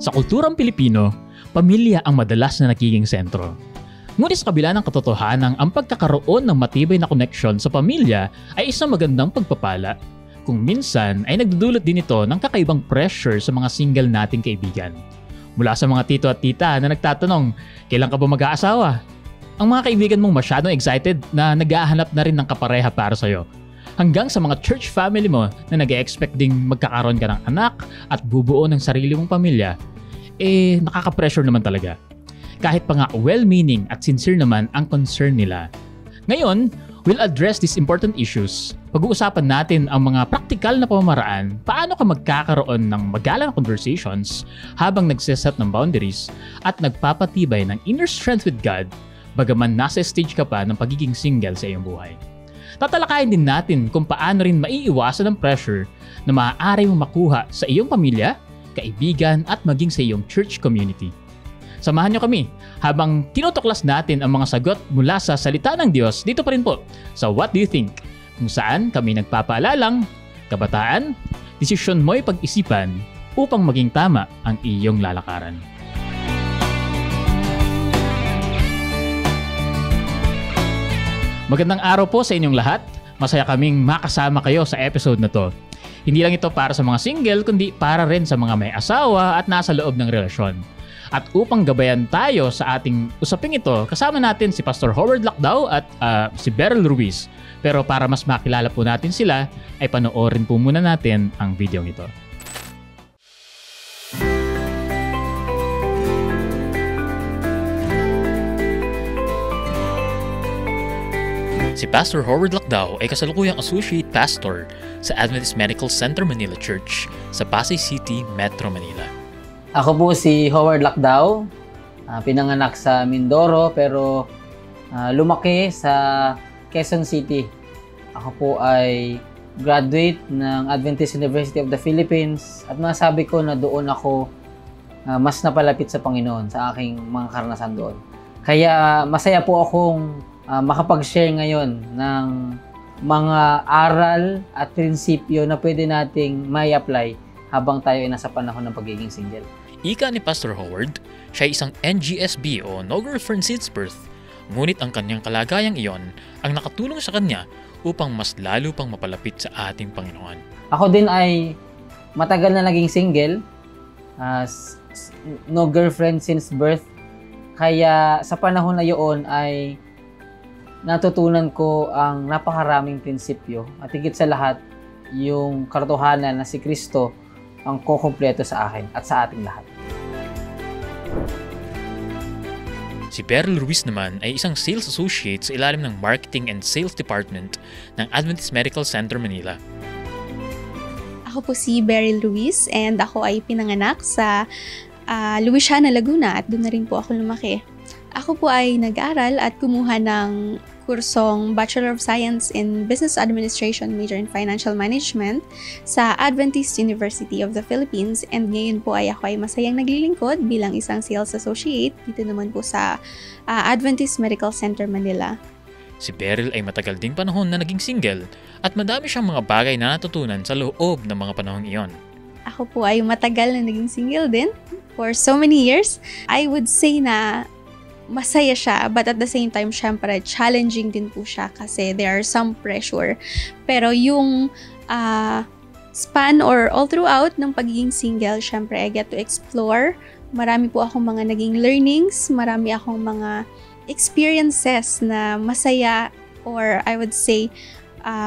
Sa kulturang Pilipino, pamilya ang madalas na nagiging sentro. Ngunit sa kabila ng katotohanan, ang pagkakaroon ng matibay na koneksyon sa pamilya ay isang magandang pagpapala. Kung minsan ay nagdudulot din ito ng kakaibang pressure sa mga single nating kaibigan. Mula sa mga tito at tita na nagtatanong, kailan ka ba mag-aasawa? Ang mga kaibigan mong masyadong excited na nag-ahanap na rin ng kapareha para sa'yo. Hanggang sa mga church family mo na nag-e-expect ding magkakaroon ka ng anak at bubuo ng sarili mong pamilya, nakaka-pressure naman talaga. Kahit pa nga well-meaning at sincere naman ang concern nila. Ngayon, we'll address these important issues. Pag-uusapan natin ang mga praktikal na pamamaraan, paano ka magkakaroon ng magalang conversations habang nagsiset ng boundaries at nagpapatibay ng inner strength with God, bagaman nasa stage ka pa ng pagiging single sa iyong buhay. Tatalakayin din natin kung paano rin maiiwasan ang pressure na maaari mong makuha sa iyong pamilya, kaibigan at maging sa iyong church community. Samahan niyo kami habang tinutuklas natin ang mga sagot mula sa salita ng Diyos dito pa rin po sa What Do You Think? Kung saan kami nagpapaalalang, kabataan, desisyon mo'y pag-isipan upang maging tama ang iyong lalakaran. Magandang araw po sa inyong lahat. Masaya kaming makasama kayo sa episode na to. Hindi lang ito para sa mga single, kundi para rin sa mga may asawa at nasa loob ng relasyon. At upang gabayan tayo sa ating usaping ito, kasama natin si Pastor Howard Lacdao at si Beryl Ruiz. Pero para mas makilala po natin sila, ay panoorin po muna natin ang video ito. Si Pastor Howard Lacdao ay kasalukuyang Associate Pastor sa Adventist Medical Center Manila Church sa Pasay City, Metro Manila. Ako po si Howard Lacdao, pinanganak sa Mindoro pero lumaki sa Quezon City. Ako po ay graduate ng Adventist University of the Philippines at masabi ko na doon ako mas napalapit sa Panginoon sa aking mga karanasan doon. Kaya masaya po akong makapag-share ngayon ng mga aral at prinsipyo na pwede nating may apply habang tayo ay nasa panahon ng pagiging single. Ika ni Pastor Howard, siya ay isang NGSB o No Girlfriend Since Birth. Ngunit ang kanyang kalagayang iyon ang nakatulong sa kanya upang mas lalo pang mapalapit sa ating Panginoon. Ako din ay matagal na naging single, no girlfriend since birth. Kaya sa panahon na iyon ay natutunan ko ang napakaraming prinsipyo at higit sa lahat yung katotohanan na si Kristo ang kukumpleto sa akin at sa ating lahat. Si Beryl Ruiz naman ay isang sales associate sa ilalim ng Marketing and Sales Department ng Adventist Medical Center Manila. Ako po si Beryl Ruiz and ako ay pinanganak sa Luisiana, Laguna at doon na rin po ako lumaki. Ako po ay nag-aral at kumuha ng kursong Bachelor of Science in Business Administration, major in Financial Management sa Adventist University of the Philippines and ngayon po ay ako ay masayang naglilingkod bilang isang sales associate dito naman po sa Adventist Medical Center Manila. Si Beryl ay matagal ding panahon na naging single at madami siyang mga bagay na natutunan sa loob ng mga panahong iyon. Ako po ay matagal na naging single din for so many years. I would say na masaya siya, but at the same time, syempre, challenging din po siya kasi there are some pressure. Pero yung span or all throughout ng pagiging single, syempre, I get to explore. Marami po akong mga naging learnings, marami akong mga experiences na masaya or I would say,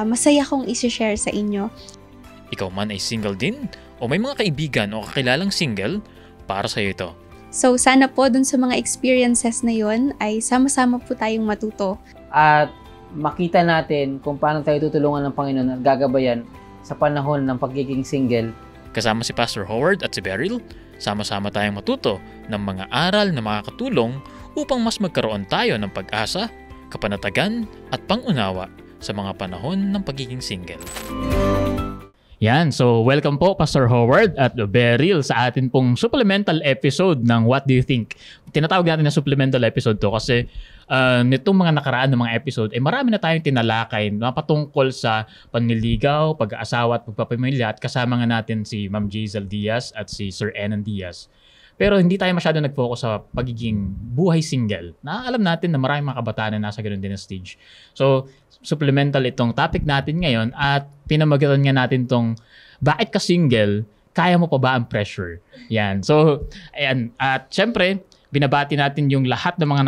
masaya kong isi-share sa inyo. Ikaw man ay single din o may mga kaibigan o kakilalang single, para sa'yo ito. So, sana po dun sa mga experiences na yon ay sama-sama po tayong matuto. At makita natin kung paano tayo tutulungan ng Panginoon at gagabayan sa panahon ng pagiging single. Kasama si Pastor Howard at si Beryl, sama-sama tayong matuto ng mga aral na makakatulong upang mas magkaroon tayo ng pag-asa, kapanatagan at pangunawa sa mga panahon ng pagiging single. Yan, so welcome po Pastor Howard at Beryl sa atin pong supplemental episode ng What Do You Think? Tinatawag natin na supplemental episode to kasi nitong mga nakaraan ng mga episode, marami na tayong tinalakay na patungkol sa panliligaw, pag-aasawa at pagpapamilya at kasama nga natin si Ma'am Jazel Diaz at si Sir Enan Diaz. Pero hindi tayo masyado nag-focus sa pagiging buhay single. Na alam natin na maraming mga kabataan na nasa ganun din na stage. So, supplemental itong topic natin ngayon at pinamagatan nga natin tong bakit ka single, kaya mo pa ba ang pressure? Yan. So, ayan. At syempre, binabati natin yung lahat ng mga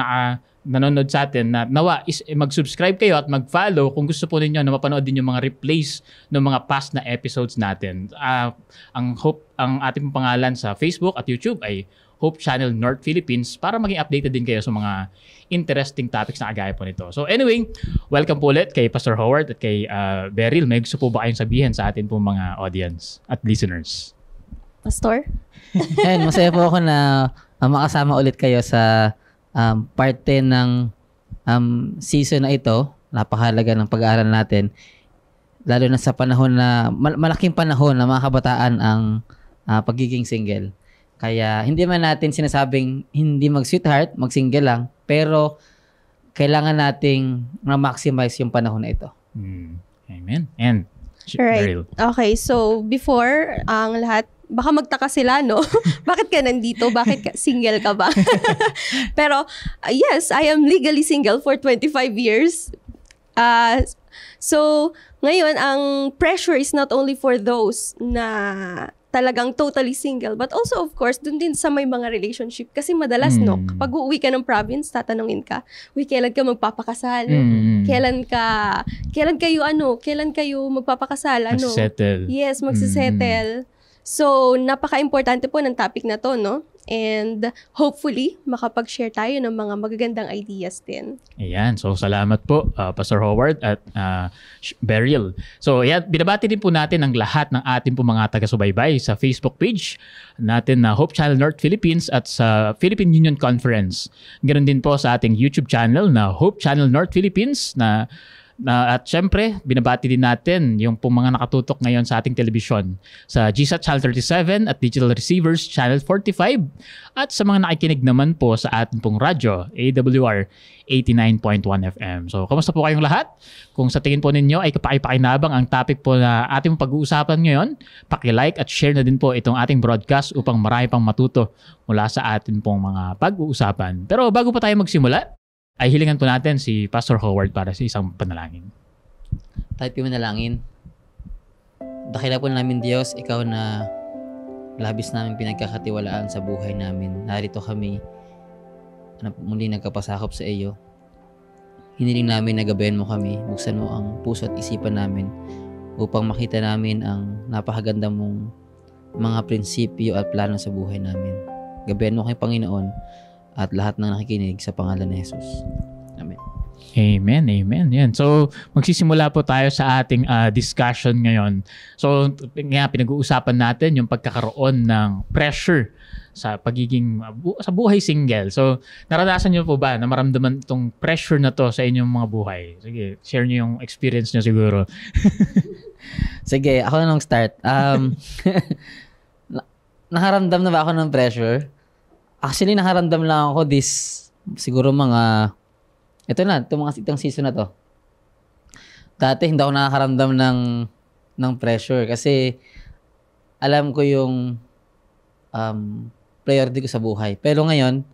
nanonood sa atin na nawa mag-subscribe kayo at mag-follow kung gusto po ninyo na mapanood din yung mga replays ng mga past na episodes natin. Ang ating pangalan sa Facebook at YouTube ay Hope Channel North Philippines para maging updated din kayo sa mga interesting topics na kagaya po nito. So anyway, welcome po ulit kay Pastor Howard at kay Beryl. May gusto po ba kayong sabihin sa atin po mga audience at listeners? Pastor? And masaya po ako na makasama ulit kayo sa parte ng season na ito. Napakahalaga ng pag-aaral natin. Lalo na sa panahon na, malaking panahon na mga kabataan ang pagiging single. Kaya hindi man natin sinasabing hindi mag-sweetheart, mag-single lang, pero kailangan nating ma-maximize yung panahon na ito. Amen. And, right. Okay, so before ang lahat, baka magtaka sila, no? Bakit ka nandito? Bakit single ka ba? Pero, yes, I am legally single for 25 years. So, ngayon, ang pressure is not only for those na talagang totally single, but also, of course, dun din sa may mga relationship. Kasi madalas, no? Kapag uuwi ka ng province, tatanungin ka, kailan ka magpapakasal? Kailan kayo magpapakasal? Magsisettle. Yes, magsisettle. So, napaka-importante po ng topic na to, no? And hopefully, makapag-share tayo ng mga magagandang ideas din. Ayan. So, salamat po, Pastor Howard at Beryl. So, ayan, binabati din po natin ang lahat ng ating po mga taga-subaybay sa Facebook page natin na Hope Channel North Philippines at sa Philippine Union Conference. Ganoon din po sa ating YouTube channel na Hope Channel North Philippines at syempre, binabati din natin yung pong mga nakatutok ngayon sa ating telebisyon sa GSAT Channel 37 at Digital Receivers Channel 45 at sa mga nakikinig naman po sa ating pong radyo AWR 89.1 FM. So, kamusta po kayong lahat? Kung sa tingin po ninyo ay kapakipakinabang ang topic po na ating pag-uusapan ngayon, paki-like at share na din po itong ating broadcast upang marami pang matuto mula sa ating pong mga pag-uusapan. Pero bago pa tayo magsimula, ay hilingan po natin si Pastor Howard para sa isang panalangin. Tayo po manalangin. Dakila po namin Diyos, ikaw na labis namin pinagkakatiwalaan sa buhay namin. Narito kami na muli nagkapasakop sa iyo. Hiniling namin na gabayan mo kami, buksan mo ang puso at isipan namin upang makita namin ang napakaganda mong mga prinsipyo at plano sa buhay namin. Gabayan mo kay Panginoon at lahat ng nakikinig sa pangalan ni Jesus. Amen. Amen, amen. Yan. So, magsisimula po tayo sa ating discussion ngayon. So, pinag-uusapan natin yung pagkakaroon ng pressure sa pagiging sa buhay single. So, naranasan niyo po ba na maramdaman itong pressure na to sa inyong mga buhay? Sige, share niyo yung experience niyo siguro. Sige, ako na nung start. Nakaramdam na ba ako ng pressure? Actually, nakaramdam lang ako siguro itong season na to. Dati, hindi ako nakakaramdam ng pressure kasi alam ko yung priority ko sa buhay. Pero ngayon,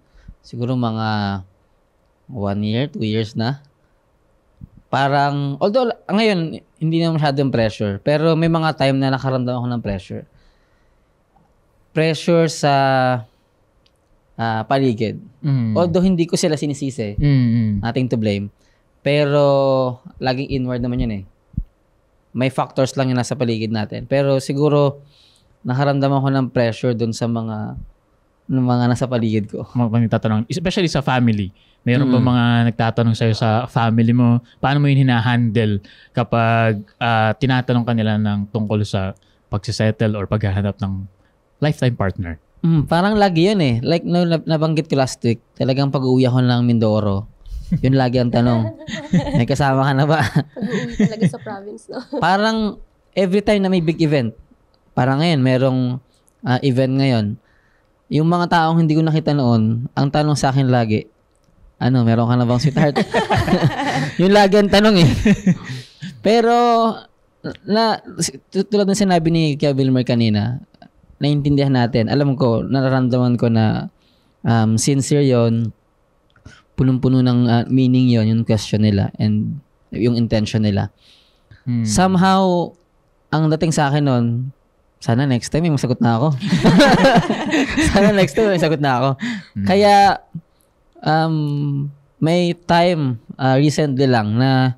siguro mga 1 year, 2 years na. Parang, although ngayon, hindi na masyadong pressure. Pero may mga time na nakaramdam ako ng pressure. Pressure sa paligid. Although hindi ko sila sinisisi, nothing to blame. Pero laging inward naman yun eh. May factors lang yung nasa paligid natin. Pero siguro nakaramdam ako ng pressure dun sa mga nasa paligid ko. Magtatanong, especially sa family. Mayroon ba mga nagtatanong sa'yo sa family mo, paano mo yun hinahandle kapag tinatanong ka nila ng tungkol sa pagsisettle or paghahanap ng lifetime partner? Parang lagi yun eh. Like, nabanggit ko last week, talagang pag-uwi ako ng Mindoro, yun lagi ang tanong. May kasama ka na ba? Pag-uwi talaga sa province, no? Parang every time na may big event, parang ngayon, merong event ngayon, yung mga taong hindi ko nakita noon, ang tanong sa akin lagi, meron ka na bang sweetheart? Yun lagi ang tanong eh. Pero, tulad ng sinabi ni Kuya Wilmer kanina, naiintindihan natin. Alam ko, nararamdaman ko na sincere yon, punong-puno ng meaning yon, yung question nila and yung intention nila. Somehow, ang dating sa akin nun, sana next time may masagot na ako. Sana next time may masagot na ako. Kaya, may time recently lang na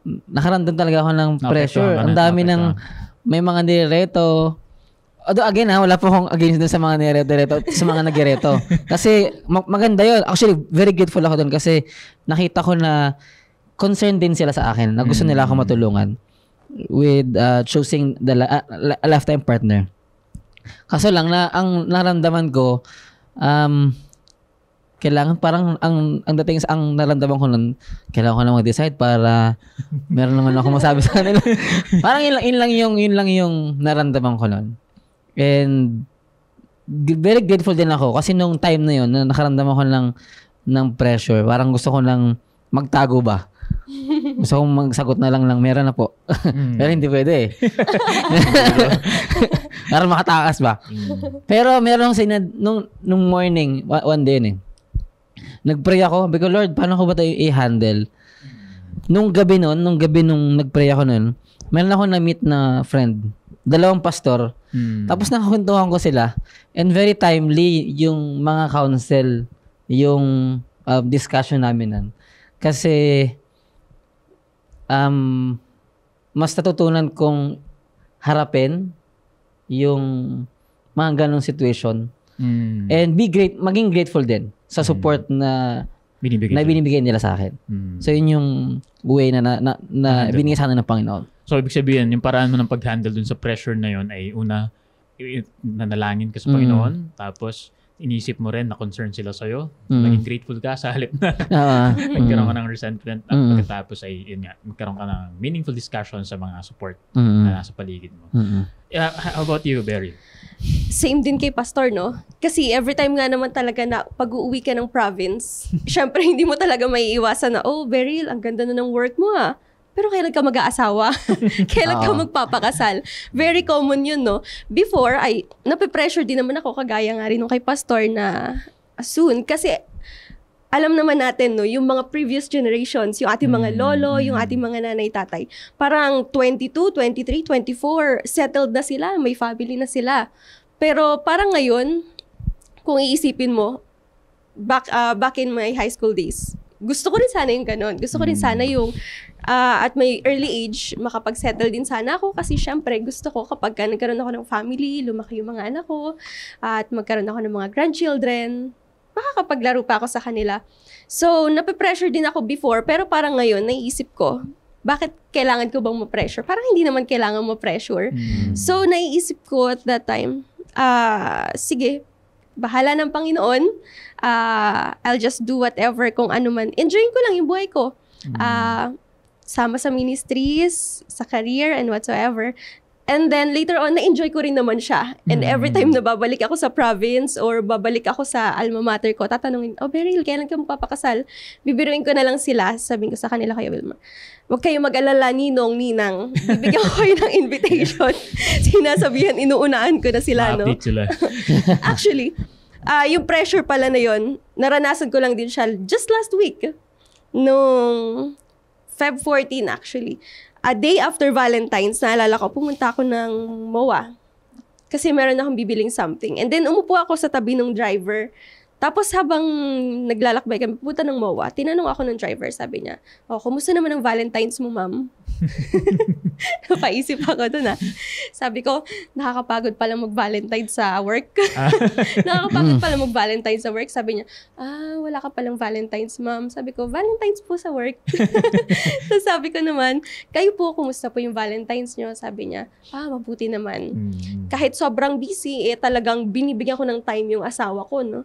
nakaramdam talaga ako ng pressure. Ang dami ng, may mga nireto. Although again wala po akong against dun sa mga nireto, sa mga nagireto. Kasi maganda yun. Actually, very grateful ako dun kasi nakita ko na concerned din sila sa akin, na gusto nila ako matulungan with choosing a lifetime partner. Kaso lang na ang naramdaman ko, kailangan parang ang dating sa ang naramdaman ko nun, kailangan ko na mag-decide para meron naman ako masabi sa kanila. Parang yun lang yung naramdaman ko nun. And very grateful din ako kasi nung time na yun, na nakaramdaman ko ng pressure, parang gusto ko nang magtago ba. Gusto kong magsagot na lang meron na po. Pero hindi pwede eh. Parang makatakas ba. Pero meron nung morning, one day yun eh. Nag-pray ako. Sabi ko, Lord, paano ko ba tayo i-handle? Nung gabi nung nag-pray ako nun, meron ako na-meet na friend. 2 pastor. Tapos nakakwentuhan ko sila. And very timely yung mga counsel, yung discussion namin nun. Kasi, mas natutunan kong harapin yung mga ganong situation. And maging grateful din sa support na binibigay nila sa akin. So yun yung way na binigay sa akin ng Panginoon. So ibig sabihin, yung paraan mo ng pag-handle dun sa pressure na yun ay una, nanalangin ka sa Panginoon, tapos inisip mo rin na concern sila sa'yo, maging grateful ka sa halip na magkaroon ka ng resentment at pagkatapos ay yun nga, magkaroon ka ng meaningful discussion sa mga support na nasa paligid mo. How about you, Beryl? Same din kay Pastor, no? Kasi every time nga naman talaga na pag-uwi ka ng province, syempre hindi mo talaga maiiwasan na, oh, Beryl, ang ganda na ng work mo ah. Pero kailan ka mag-aasawa? Kailan ka magpapakasal? Very common yun, no? Before, nape-pressure din naman ako, kagaya nga rin nung kay Pastor na soon. Kasi alam naman natin, no, yung mga previous generations, yung ating mga lolo, yung ating mga nanay, tatay, parang 22, 23, 24, settled na sila, may family na sila. Pero parang ngayon, kung iisipin mo, back in my high school days, gusto ko rin sana yung ganun. Gusto ko rin sana yung at my early age, makapag-settle din sana ako kasi syempre gusto ko kapag nagkaroon ako ng family, lumaki yung mga anak ko, at magkaroon ako ng mga grandchildren, makakapaglaro pa ako sa kanila. So, nape-pressure din ako before, pero parang ngayon, naiisip ko, bakit kailangan ko bang ma-pressure? Parang hindi naman kailangan ma-pressure. So, naiisip ko at that time, sige, bahala ng Panginoon, I'll just do whatever kung ano man. Enjoyin ko lang yung buhay ko. Sama sa ministries, sa career, and whatsoever. And then later on, na-enjoy ko rin naman siya. And every time na babalik ako sa province or babalik ako sa alma mater ko, tatanungin, oh Beryl, kailan ka magpapakasal? Bibiruin ko na lang sila. Sabihin ko sa kanila, Kuya Wilmer, huwag kayo mag-alala, ninong, ninang. Bibigyan ko kayo ng invitation. Sinasabihan, inuunaan ko na sila, no? Sila. Actually, yung pressure pala na yon, naranasan ko lang din siya just last week. Nung Feb 14 actually. A day after Valentine's, naalala ko, pumunta ako ng MOA. Kasi meron akong bibiling something. And then, umupo ako sa tabi ng driver. Tapos, habang naglalakbay kami, pupunta ng MOA, tinanong ako ng driver, sabi niya, oh, kumusta naman ang Valentine's mo, ma'am? Napaisip ako doon, ha? Sabi ko, nakakapagod pala mag-Valentine sa work. Nakakapagod pala mag-Valentine sa work. Sabi niya, wala ka palang Valentine's, ma'am. Sabi ko, Valentine's po sa work. So sabi ko naman, kayo po, kumusta po yung Valentine's niyo? Sabi niya, mabuti naman. Kahit sobrang busy, talagang binibigyan ko ng time yung asawa ko, no?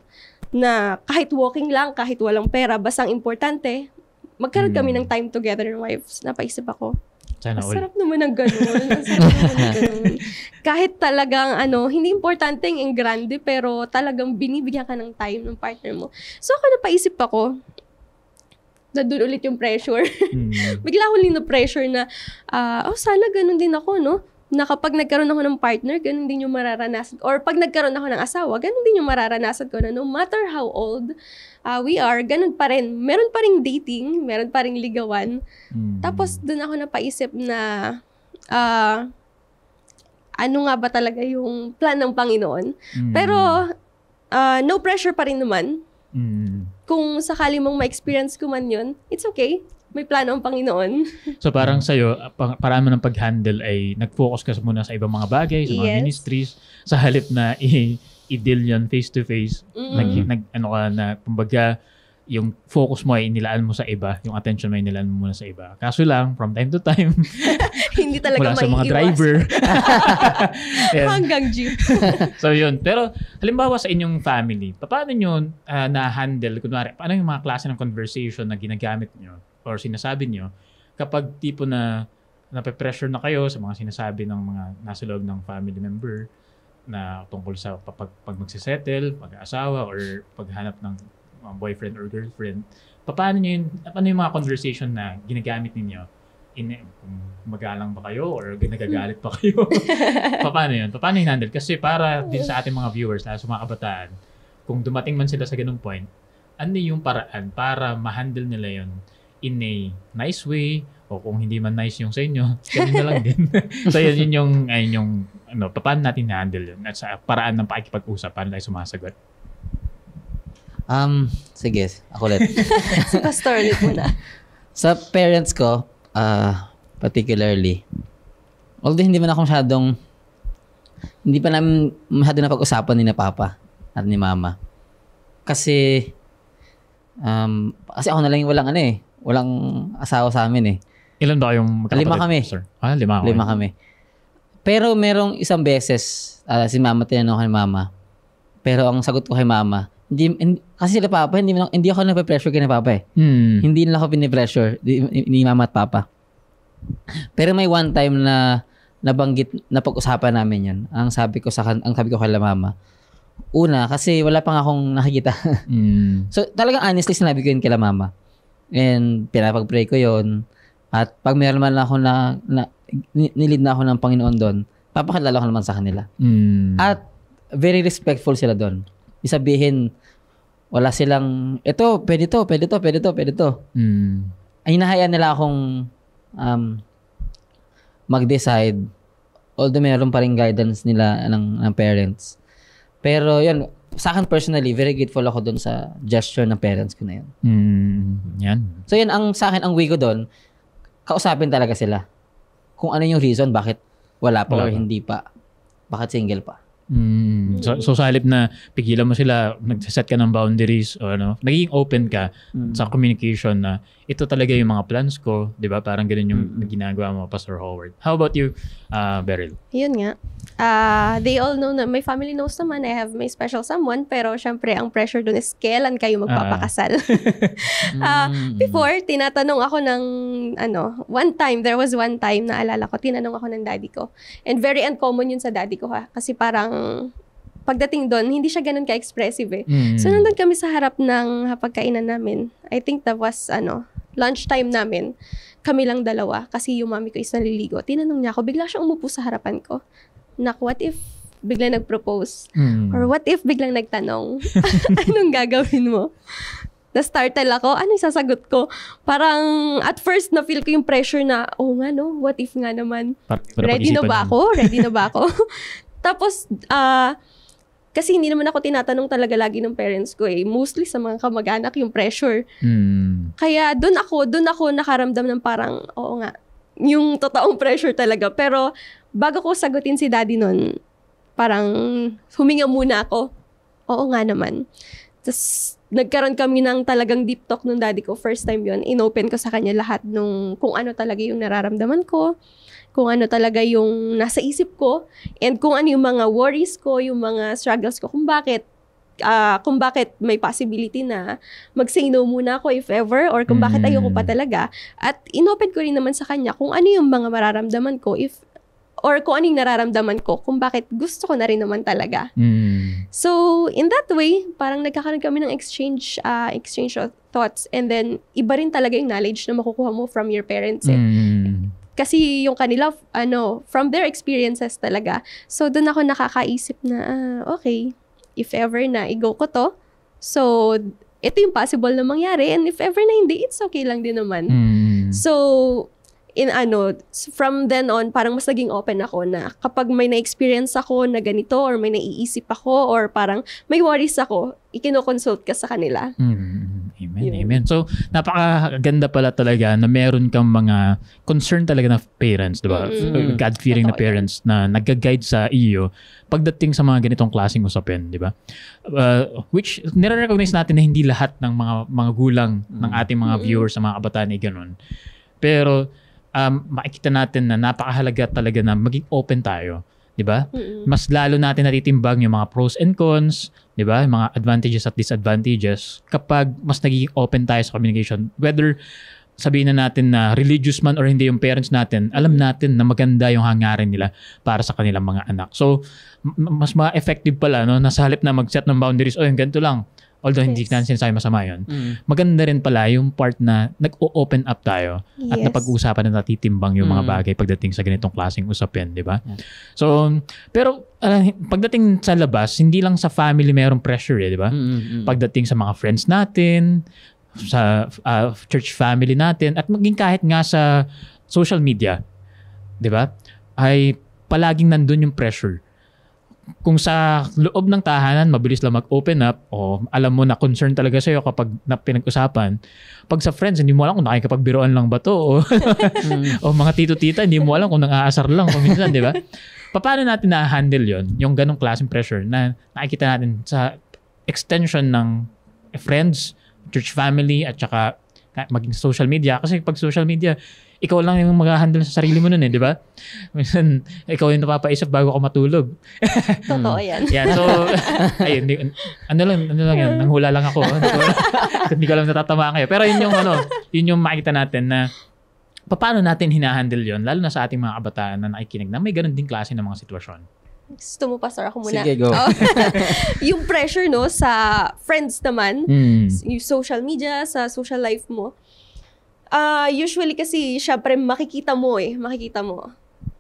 Na kahit walking lang, kahit walang pera, basta ang importante, magkaroon kami ng time together ng wives. Napaisip ako, sarap naman ng ganun. Kahit talagang, hindi importante yung grande, pero talagang binibigyan ka ng time ng partner mo. So ako napaisip ako, doon ulit yung pressure. Bigla ko na pressure na, sana ganun din ako, no? na kapag nagkaroon ako ng partner, ganun din yung mararanasan. Or pag nagkaroon ako ng asawa, ganun din yung mararanasan ko na no matter how old we are, ganun pa rin. Meron pa rin dating, meron pa rin ligawan. Tapos doon ako napaisip na ano nga ba talaga yung plan ng Panginoon. Pero no pressure pa rin naman. Kung sakali mong ma-experience ko man yun, it's okay. May plano ang Panginoon. So parang sa'yo, paraan mo ng pag-handle ay nag-focus ka muna sa ibang mga bagay, sa mga ministries, sa halip na i-deal yan face-to-face. Kumbaga, yung focus mo ay inilaan mo sa iba, yung attention mo ay inilaan mo muna sa iba. Kaso lang, from time to time, hindi talaga mula sa mga driver. Hanggang jeep. So yun. Pero halimbawa sa inyong family, paano nyo na-handle, kunwari, paano yung mga klase ng conversation na ginagamit nyo or sinasabi nyo kapag tipo na nape-pressure na kayo sa mga sinasabi ng mga nasa loob ng family member na tungkol sa pag magsisettle, pag-asawa, or paghanap ng boyfriend or girlfriend, paano yung mga conversation na ginagamit ninyo? Magalang ba kayo or nagagalit pa kayo? Paano yun? Paano yung handle? Kasi para din sa ating mga viewers, lalo sa mga kabataan, kung dumating man sila sa ganung point, ano yung paraan para ma-handle nila yun in a nice way, o kung hindi man nice yung sa inyo, ganun na lang din. So yun yung paano natin na-handle yun? At sa paraan ng pakikipag-usap, paano tayo sumasagot? Sige, ako ulit. Si Pastor ulit muna. Sa parents ko, particularly, although hindi pa namin masyado napag-usapan ni na Papa at ni Mama. Kasi ako na lang yung walang asawa sa amin eh. Ilan ba kayong magkakapatid? 5 kami. Sir? 5 kami. Pero merong isang beses, si Mama tinanong ko ni Mama. Pero ang sagot ko kay Mama, kasi sila Papa, hindi ako nape-pressure kay Papa eh. Hindi nila ako pinipressure ni Mama at Papa. Pero may one time na nabanggit na pag-usapan namin yan. Ang sabi ko kay Mama, una, kasi wala pang akong nakikita. So, talagang honestly, sinabi ko yun kay Mama. And pinapag-pray ko yun. At pag meron man ako nilid na ako ng Panginoon doon, papakilala ko naman sa kanila. At very respectful sila doon. Isabihin, wala silang, pwede to. Ay, hinahayaan nila akong mag-decide, although meron pa rin guidance nila ng parents. Pero yun, sa akin personally, very grateful ako doon sa gesture ng parents ko na yun. Yan. So yun, sa akin, ang way ko doon, kausapin talaga sila. Kung ano yung reason, bakit wala pa or hindi pa. Bakit single pa. So sa halip na pigilan mo sila, nagsaset ka ng boundaries o nagiging open ka sa communication na ito talaga yung mga plans ko, di ba? Parang ganun yung ginagawa mo, Pastor Howard. How about you, Beryl? Yun nga. They all know na, my family knows naman, I have my special someone, pero syempre, ang pressure dun is kailan kayo magpapakasal. Before, tinatanong ako ng, there was one time na alala ko, tinanong ako ng daddy ko. And very uncommon yun sa daddy ko kasi parang pagdating doon, hindi siya ganun ka-expressive eh. So, nandun kami sa harap ng pagkainan namin. I think that was, lunchtime namin. Kami lang dalawa kasi yung mami ko is naliligo. Tinanong niya ako, bigla siyang umupo sa harapan ko. What if bigla nag-propose? Or what if biglang nagtanong? Anong gagawin mo? Na-startle ako, ano yung sasagot ko? Parang at first na-feel ko yung pressure na, what if nga naman? Ready na ba ako? Tapos, kasi hindi naman ako tinatanong talaga lagi ng parents ko eh. Mostly sa mga kamag-anak yung pressure. Kaya doon ako nakaramdam ng parang, oo nga, yung totoong pressure talaga. Pero bago ko sagutin si daddy nun, parang huminga muna ako. Oo nga naman. Tapos nagkaroon kami ng talagang deep talk ng daddy ko. First time yun, inopen ko sa kanya lahat nung kung ano talaga yung nararamdaman ko, kung ano talaga yung nasa isip ko, and kung ano yung mga worries ko, yung mga struggles ko, kung bakit may possibility na mag-say no muna ako if ever, or kung bakit ayoko pa talaga. At inopen ko rin naman sa kanya kung ano yung mga mararamdaman ko or kung ano yung nararamdaman ko, kung bakit gusto ko na rin naman talaga. So, in that way, parang nagkakaroon kami ng exchange of thoughts, and then iba rin talaga yung knowledge na makukuha mo from your parents eh. Kasi yung kanila, from their experiences talaga. So, doon ako nakakaisip na, okay, if ever na i-go ko to, so, ito yung possible na mangyari. And if ever na hindi, it's okay lang din naman. So, from then on, parang mas naging open ako na kapag may na-experience ako na ganito or may naiisip ako or parang may worries ako, ikino-consult ka sa kanila. Amen, amen. So, napakaganda pala talaga na meron kang mga concern talaga na parents, di ba? God-fearing na parents na nag-guide sa iyo pagdating sa mga ganitong klaseng usapin, di ba? Which, nire-recognize natin na hindi lahat ng mga gulang ng ating mga viewers sa mga kabataan ay ganun. Pero, makikita natin na napakahalaga talaga na maging open tayo, 'di ba? Mas lalo natin natitimbang yung mga pros and cons, 'di ba? Yung mga advantages at disadvantages kapag mas naging open tayo sa communication. Whether sabihin na natin na religious man or hindi yung parents natin, alam natin na maganda yung hangarin nila para sa kanilang mga anak. So, mas ma-effective pala, no? Nasa halip na mag-set ng boundaries, yung ganito lang. Although hindi natin sinasabi masama yun. Maganda rin pala yung part na nag-open up tayo at napag-uusapan na natitimbang yung mga bagay pagdating sa ganitong klaseng usapin, di ba? So, pero pagdating sa labas, hindi lang sa family mayroong pressure, di ba? Pagdating sa mga friends natin, sa church family natin, at maging kahit nga sa social media, di ba? Ay palaging nandun yung pressure. Kung sa loob ng tahanan, mabilis lang mag-open up o alam mo na concern talaga sa'yo kapag pinag-usapan. Pag sa friends, hindi mo alam kung nakikipagbiroan lang ba to o, o mga tito-tita, hindi mo alam kung nang-aasar lang minsan, di ba? Paano natin na-handle yon yung ganong klaseng pressure na nakikita natin sa extension ng friends, church family, at saka maging social media. Kasi pag social media, ikaw lang yung mag-handle sa sarili mo nun di ba? Minsan, ikaw yung napapaisip bago ka matulog. Totoo yan. Yan, so, ayun, ano lang yan, nanghula lang ako. Hindi ko alam natatama kayo. Pero yun yung makikita natin na paano natin hinahandle yun, lalo na sa ating mga kabataan na nakikinig na may ganun din klase ng mga sitwasyon. Gusto mo, Pastor? Ako muna. Sige, go. Yung pressure, no, sa friends naman, yung social media, sa social life mo, usually kasi, syempre, makikita mo.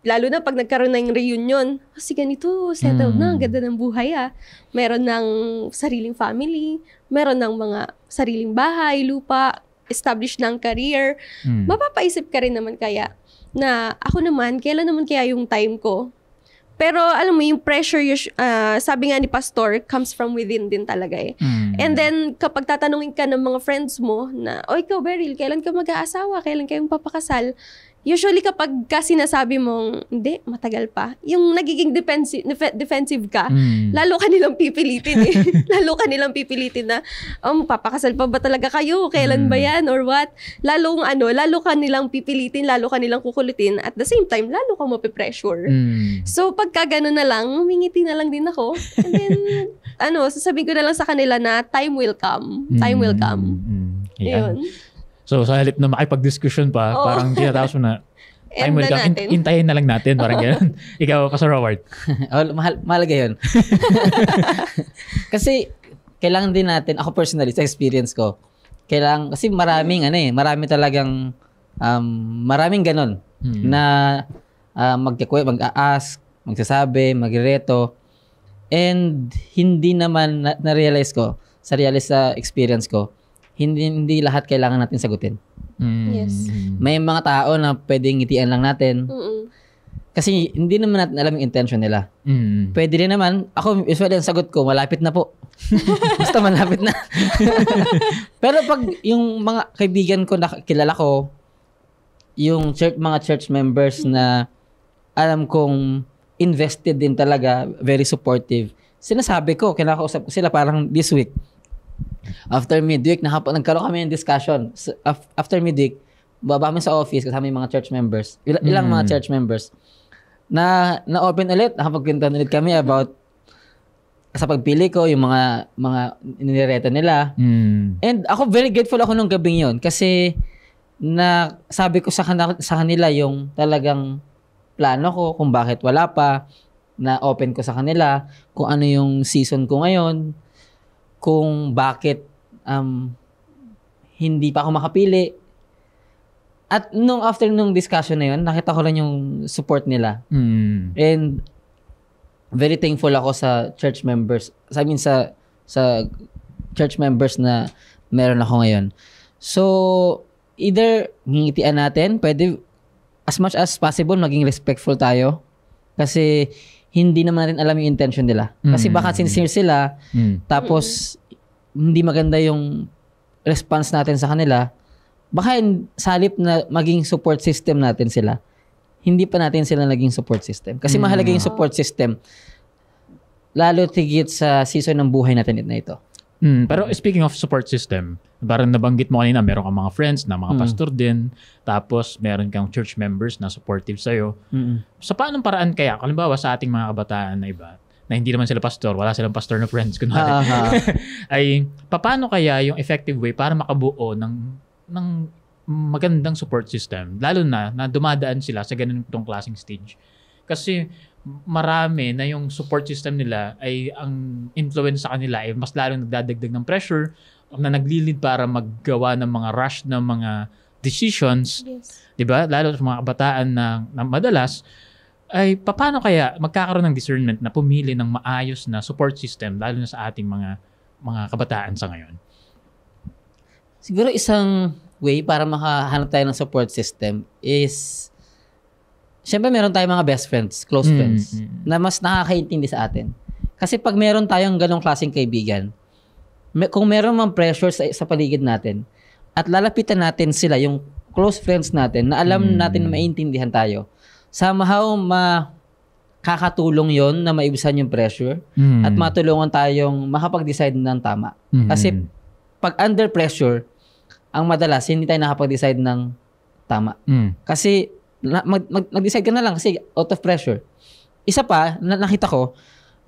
Lalo na pag nagkaroon ng reunion, kasi ganito, settled na, ang ganda ng buhay Meron ng sariling family, meron ng mga sariling bahay, lupa, established ng career. Mapapaisip ka rin naman kaya na ako naman, kailan naman kaya yung time ko? Pero alam mo, yung pressure, sabi nga ni Pastor, comes from within din talaga And then, kapag tatanungin ka ng mga friends mo na, ikaw, Beryl, kailan ka mag-aasawa? Kailan kayong papakasal? Usually, kapag sinasabi mong, hindi, matagal pa, yung nagiging defensive ka, lalo ka nilang pipilitin Lalo ka nilang pipilitin na, papakasal pa ba talaga kayo? Kailan ba yan? Or what? Lalo ka nilang pipilitin, lalo ka nilang kukulitin. At the same time, lalo ka mapipressure. So, pagka gano'n na lang, humingiti na lang din ako. And then, sasabihin ko na lang sa kanila na time will come. Time will come. Yun. So, sa halip na makipag-discussion pa, parang tinatapos mo na, time will come, intayin na lang natin, parang gano'n. Ikaw, Pastor Howard. Mahalaga yun. Kasi, kailangan din natin, ako personally, sa experience ko, kasi marami talagang, maraming gano'n, na mag-ask, magsasabi, magreto, and hindi naman na-realize ko, sa experience ko, hindi lahat kailangan natin sagutin. Yes. May mga tao na pwedeng ngitian lang natin. Kasi hindi naman natin alam yung intention nila. Pwede rin naman, ako usually ang sagot ko, malapit na po. Basta malapit na. Pero pag yung mga kaibigan ko na kilala ko, yung mga church members na alam kong invested din talaga, very supportive, sinasabi ko, kinakausap ko sila parang this week. After midweek, nagkaroon kami ng discussion. After midweek, baba kami sa office kasama yung mga church members. Ilang mga church members. Na-open ulit. Nakapagkwentuhan ulit kami about sa pagpili ko, yung mga inireto nila. And ako, very grateful ako nung gabing yun. Kasi, sabi ko sa kanila yung talagang plano ko, kung bakit wala pa. Na-open ko sa kanila kung ano yung season ko ngayon. Kung bakit hindi pa ako makapili. At after nung discussion na yun, nakita ko lang yung support nila. And very thankful ako sa church members. Sa church members na meron ako ngayon. So, either ngingitian natin, pwede as much as possible maging respectful tayo. Kasi hindi naman natin alam yung intention nila. Kasi baka sincere sila, tapos hindi maganda yung response natin sa kanila. Baka sa halip na maging support system natin sila, hindi pa natin sila naging support system. Kasi mahalaga yung support system, lalo tigit sa season ng buhay natin na ito. Pero speaking of support system, parang nabanggit mo kanina, meron kang mga friends na mga pastor din, tapos meron kang church members na supportive sa'yo. Sa paanong paraan kaya, halimbawa sa ating mga kabataan na iba, na hindi naman sila pastor, wala silang pastor na friends, kunwari, ay paano kaya yung effective way para makabuo ng magandang support system, lalo na dumadaan sila sa ganitong klaseng stage. Kasi marami na yung support system nila ay ang influence sa kanila ay mas lalong nagdadagdag ng pressure na naglilid para maggawa ng mga rush na mga decisions. Yes. 'Di ba? Lalo sa mga kabataan na madalas ay paano kaya magkakaroon ng discernment na pumili ng maayos na support system lalo na sa ating mga kabataan sa ngayon. Siguro isang way para makahanap tayo ng support system is siyempre meron tayong mga best friends, close friends, na mas nakakaintindi sa atin. Kasi pag meron tayong ganong klaseng kaibigan, kung meron mang pressure sa paligid natin, at lalapitan natin sila, yung close friends natin, na alam natin na maintindihan tayo, somehow makakatulong yon na maibisan yung pressure, at matulungan tayong makapag-decide ng tama. Kasi pag under pressure, ang madalas, hindi tayo nakapag-decide ng tama. Kasi mag-decide ka na lang kasi out of pressure. Isa pa, nakita ko,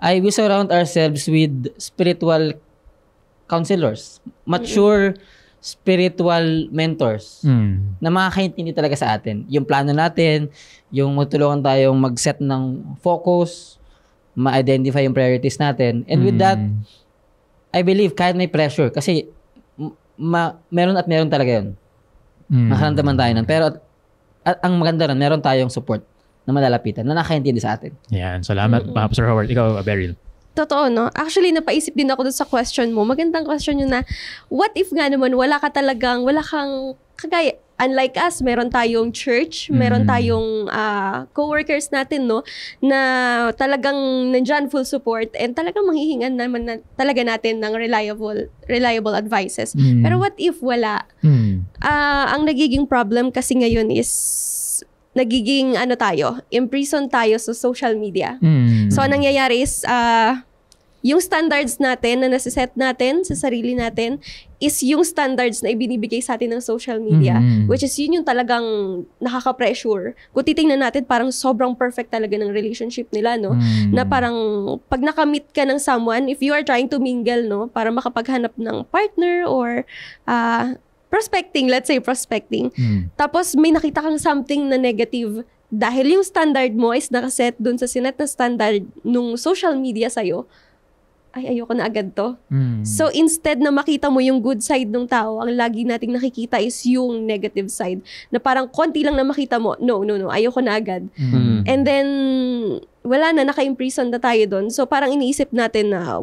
ay we surround ourselves with spiritual counselors, mature spiritual mentors na makakaintindi talaga sa atin. Yung plano natin, yung magtulungan tayong mag-set ng focus, ma-identify yung priorities natin. And with that, I believe kahit may pressure, kasi meron at meron talaga yun. Makaramdaman tayo nun. Pero at ang maganda rin, meron tayong support na malalapitan, na nakakaintindi sa atin. Yan, salamat, Pastor Howard. Ikaw, Beryl. Totoo, no? Actually, napaisip din ako dun sa question mo. Magandang question yun na, what if nga naman, wala kang, kagaya, unlike us, meron tayong church, meron tayong co-workers natin, no? Na talagang nandyan, full support, and talagang manghihingan naman talaga natin ng reliable advices. Pero what if wala? Ang nagiging problem kasi ngayon is, nagiging imprison tayo sa social media. So, ang nangyayari is, yung standards natin na nasiset natin sa sarili natin is yung standards na ibinibigay sa atin ng social media. Which is yun yung talagang nakaka-pressure. Kung titingnan natin, parang sobrang perfect talaga ng relationship nila, no? Na parang, pag nakamit ka ng someone, if you are trying to mingle, no? Para makapaghanap ng partner or, prospecting, let's say prospecting. Tapos may nakita kang something na negative dahil yung standard mo is nakaset dun sa sinet na standard nung social media sa'yo, ay, ayoko na agad to. So, instead na makita mo yung good side ng tao, ang lagi nating nakikita is yung negative side. Na parang konti lang na makita mo, no, ayoko na agad. And then, wala na, naka-imprison na tayo doon. So, parang iniisip natin na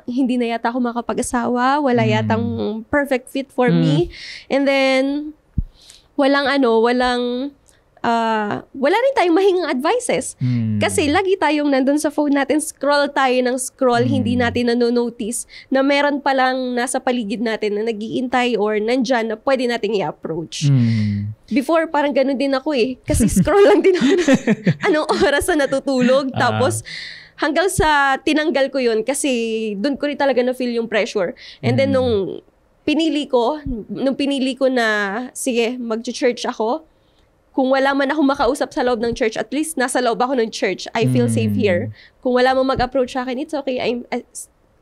hindi na yata ako makapag-asawa, wala yatang perfect fit for me. And then, wala rin tayong mahingang advices. Kasi lagi tayong nandun sa phone natin, scroll tayo ng scroll, hindi natin nanonotice na meron palang nasa paligid natin na nag-iintay or nandyan na pwede nating i-approach. Before, parang ganun din ako Kasi scroll lang din ako. Anong oras na natutulog. Tapos, hanggang sa tinanggal ko yun kasi dun ko rin talaga na-feel yung pressure. And then, nung pinili ko na, sige, mag-church ako, kung wala man ako makausap sa loob ng church, at least nasa loob ako ng church. I feel safe here. Kung wala mo mag-approach sa akin, it's okay.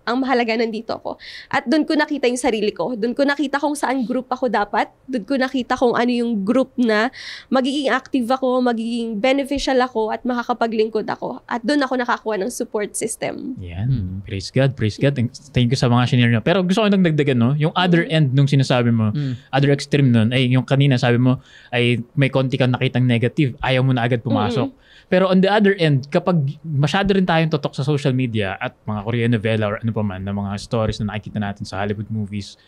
Ang mahalaga, nandito ako. At doon ko nakita yung sarili ko. Doon ko nakita kung saan group ako dapat. Doon ko nakita kung ano yung group na magiging active ako, magiging beneficial ako, at makakapaglingkod ako. At doon ako nakakuha ng support system. Yan. Praise God. Praise God. Thank you sa mga shinare nyo. Pero gusto ko nang dagdagan, no? Yung other end nung sinasabi mo, other extreme nun, ay yung kanina sabi mo, ay may konti kang nakitang negative, ayaw mo na agad pumasok. Pero on the other end, kapag masyado rin tayong totok sa social media at mga Korean novela or ano pa man na mga stories na nakikita natin sa Hollywood movies,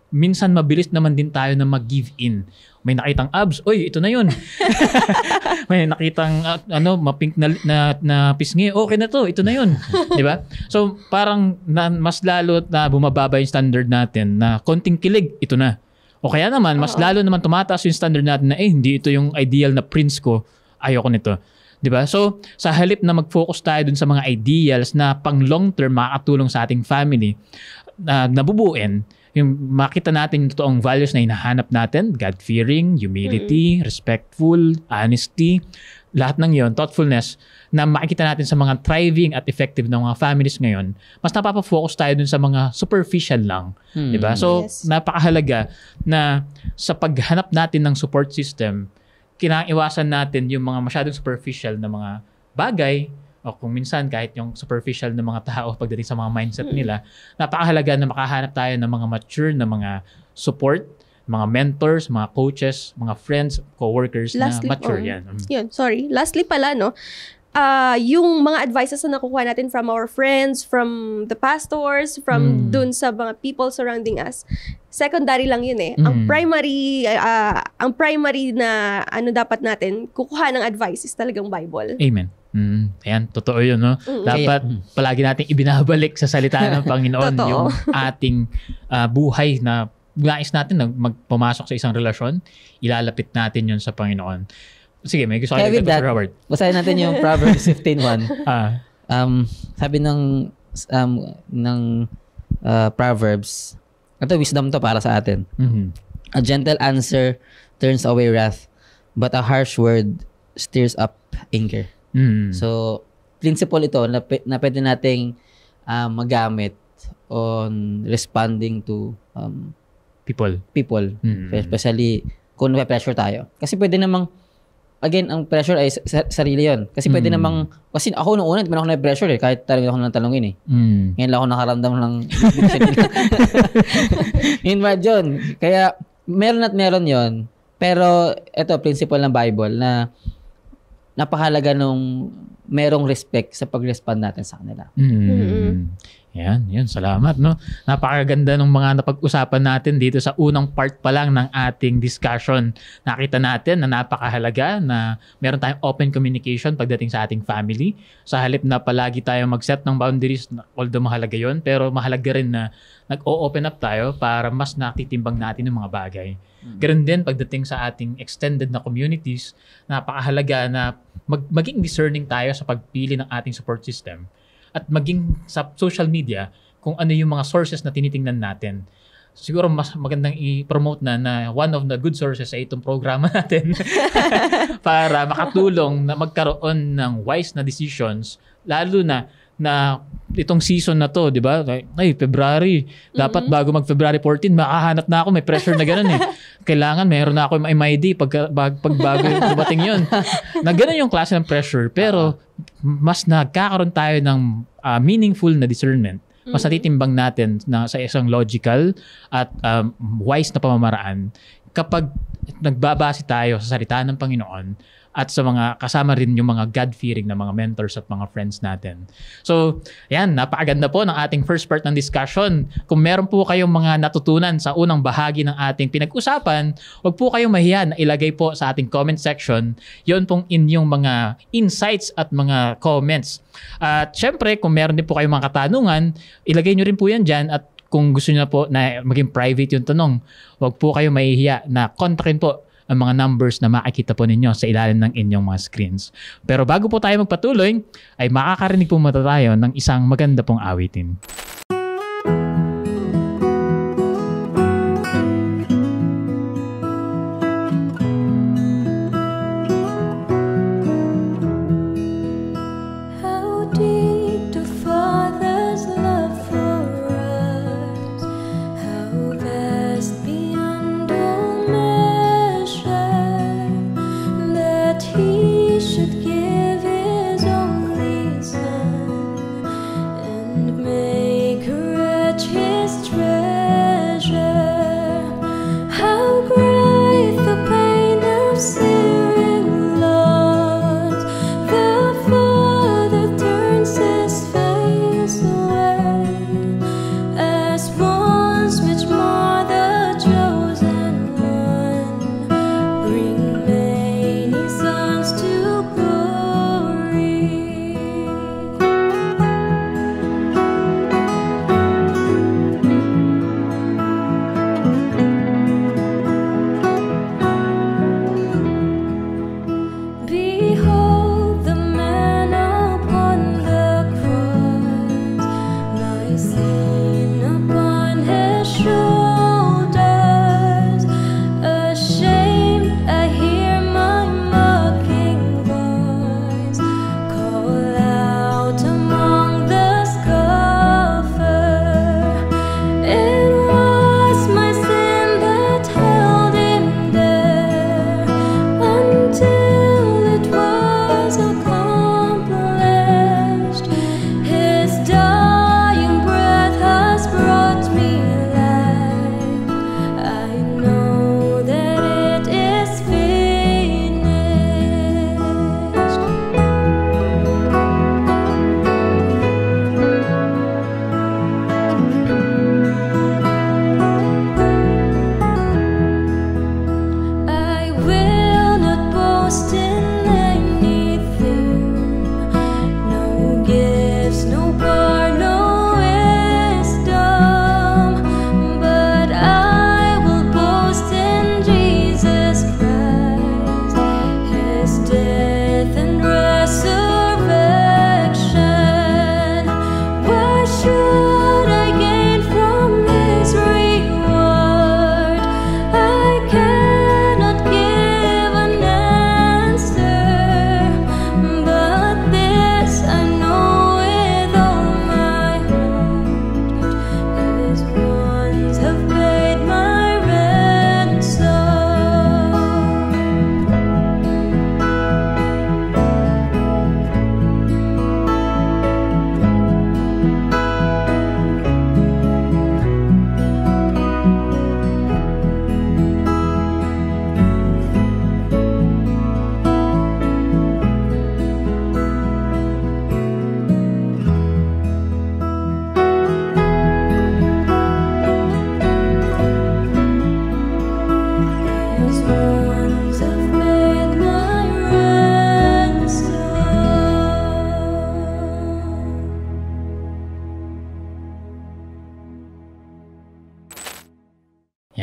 minsan mabilis naman din tayo na mag-give in. May nakitang abs, oy, ito na yun. May nakitang mapink na pisngi, okay na to, ito na yun. Di ba? So parang mas lalo na bumababa yung standard natin na konting kilig, ito na. O kaya naman, mas lalo naman tumataas yung standard natin na hindi ito yung ideal na prince ko, ayoko nito. Diba? So, sa halip na mag-focus tayo dun sa mga ideals na pang long term makakatulong sa ating family, nabubuin, yung makita natin yung totoong values na hinahanap natin, God-fearing, humility, respectful, honesty, lahat ng yon, thoughtfulness, na makikita natin sa mga thriving at effective na mga families ngayon, mas napapafocus tayo dun sa mga superficial lang. Diba? So, napakahalaga na sa paghanap natin ng support system, kinaiwasan natin yung mga masyadong superficial na mga bagay o kung minsan kahit yung superficial na mga tao pagdating sa mga mindset nila. Napakahalaga na makahanap tayo ng mga mature na mga support, mga mentors, mga coaches, mga friends, co-workers na mature yan. Yun, sorry. Lastly pala, no? Yung mga advices na nakukuha natin from our friends, from the pastors, from dun sa mga people surrounding us, secondary lang yun eh. Ang primary na ano dapat natin, kukuha ng advice is talagang Bible. Amen. Ayan, totoo yun, no? Dapat palagi natin ibinabalik sa salita ng Panginoon yung ating buhay na nais natin na magpumasok sa isang relasyon, ilalapit natin yun sa Panginoon. Sige, may gusto kayo dito, Sir Howard. Basahin natin yung Proverbs 15:1. Sabi ng Proverbs, ito wisdom to para sa atin. A gentle answer turns away wrath, but a harsh word stirs up anger. So, principle ito na pwede nating magamit on responding to people. Especially kung pressure tayo. Kasi pwede namang again, ang pressure ay sarili yon. Kasi pwede namang, kasi ako noong una, hindi man ako na-pressure eh, kahit talaga ako nang talungin eh. Ngayon lang ako nakaramdam ng yun ba, John? Kaya, meron at meron yon. Pero, ito, principle ng Bible na napakahalaga nung merong respect sa pag-respond natin sa kanila. Yan, salamat, no? Napakaganda ng mga napag-usapan natin dito sa unang part pa lang ng ating discussion. Nakita natin na napakahalaga na meron tayong open communication pagdating sa ating family. Sa halip na palagi tayong mag-set ng boundaries, although mahalaga yon, pero mahalaga rin na nag-o-open up tayo para mas natitimbang natin yung mga bagay. Ganun din pagdating sa ating extended na communities, napakahalaga na maging discerning tayo sa pagpili ng ating support system. At maging sa social media kung ano yung mga sources na tinitingnan natin. Siguro mas magandang i-promote na one of the good sources ay itong programa natin para makatulong na magkaroon ng wise na decisions, lalo na itong season na to, di ba? Ay, February. Dapat bago mag-February 14, makahanap na ako. May pressure na gano'n eh. Kailangan meron na ako yung MID pag bago dumating yun. Na gano'n yung klase ng pressure. Pero mas nagkakaroon tayo ng meaningful na discernment. Mas natitimbang natin na sa isang logical at wise na pamamaraan kapag nagbabase tayo sa salita ng Panginoon at sa mga kasama rin yung mga God-fearing na mga mentors at mga friends natin. So, yan, napakaganda po ng ating first part ng discussion. Kung meron po kayong mga natutunan sa unang bahagi ng ating pinag-usapan, huwag po kayong mahiya na ilagay po sa ating comment section yon pong inyong mga insights at mga comments. At syempre, kung meron din po kayong mga katanungan, ilagay nyo rin po yan dyan at kung gusto nyo po na maging private yung tanong, huwag po kayong mahihiya na kontakin po ang mga numbers na makikita po ninyo sa ilalim ng inyong mga screens. Pero bago po tayo magpatuloy, ay makakarinig po muna tayo ng isang maganda pong awitin. How deep the Father's love for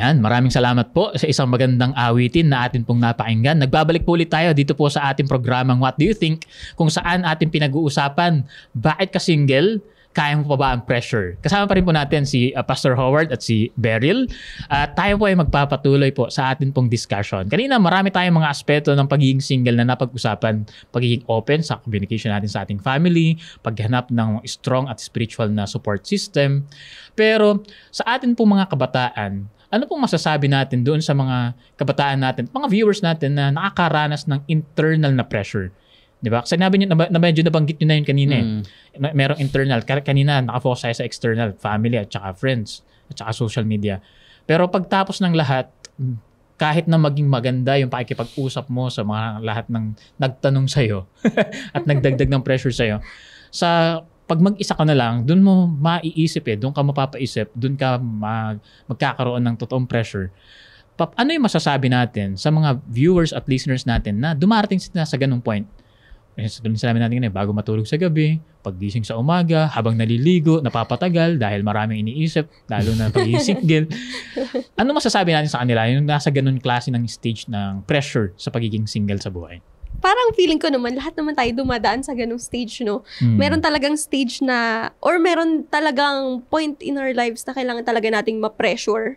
Ayan, maraming salamat po sa isang magandang awitin na atin pong napakinggan. Nagbabalik po ulit tayo dito po sa ating programang What Do You Think? Kung saan ating pinag-uusapan, bakit ka single? Kaya mo pa ba ang pressure? Kasama pa rin po natin si Pastor Howard at si Beryl. At tayo po ay magpapatuloy po sa atin pong discussion. Kanina marami tayong mga aspeto ng pagiging single na napag-usapan. Pagiging open sa communication natin sa ating family, paghanap ng strong at spiritual na support system. Pero sa atin pong mga kabataan, ano pong masasabi natin doon sa mga kabataan natin, mga viewers natin na nakakaranas ng internal na pressure? Diba? Kasi nabi nyo, medyo nabanggit nyo na yun kanina eh. Merong internal. Kanina, nakafocus tayo sa external, family at saka friends at saka social media. Pero pagtapos ng lahat, kahit na maging maganda yung pakikipag-usap mo sa mga lahat ng nagtanong sa'yo at nagdagdag ng pressure sa'yo, pag mag-isa ka na lang, dun mo maiisip doon ka mapapaisip, dun ka magkakaroon ng totoong pressure. Ano yung masasabi natin sa mga viewers at listeners natin na dumarating sila sa ganung point? Doon sinabi natin ngayon, bago matulog sa gabi, paggising sa umaga, habang naliligo, napapatagal dahil maraming iniisip, lalo na pag-iisip single. Ano masasabi natin sa kanila yung nasa ganun klase ng stage ng pressure sa pagiging single sa buhay? Parang feeling ko naman, lahat naman tayo dumadaan sa ganung stage, no? Meron talagang stage na, or meron talagang point in our lives na kailangan talaga nating ma-pressure.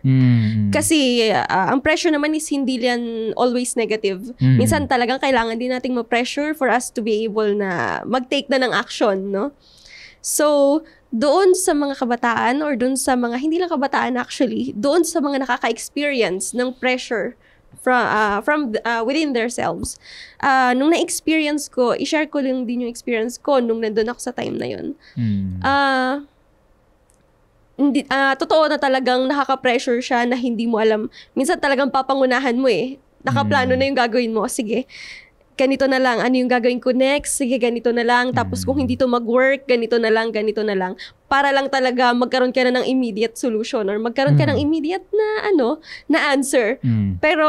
Kasi ang pressure naman is hindi yan always negative. Minsan talagang kailangan din nating ma-pressure for us to be able na mag-take na ng action, no? So, doon sa mga kabataan or doon sa mga, hindi lang kabataan actually, doon sa mga nakaka-experience ng pressure from within themselves. Nung na-experience ko, i-share ko lang din yung experience ko nung nandun ako sa time na yun. Totoo na talagang nakaka-pressure siya na hindi mo alam. Minsan talagang papangunahan mo eh. Nakaplano na yung gagawin mo. Sige, ganito na lang. Ano yung gagawin ko next? Sige, ganito na lang. Tapos kung hindi to mag-work, ganito na lang, ganito na lang. Para lang talaga magkaroon ka na ng immediate solution or magkaroon ka ng immediate na na answer. Pero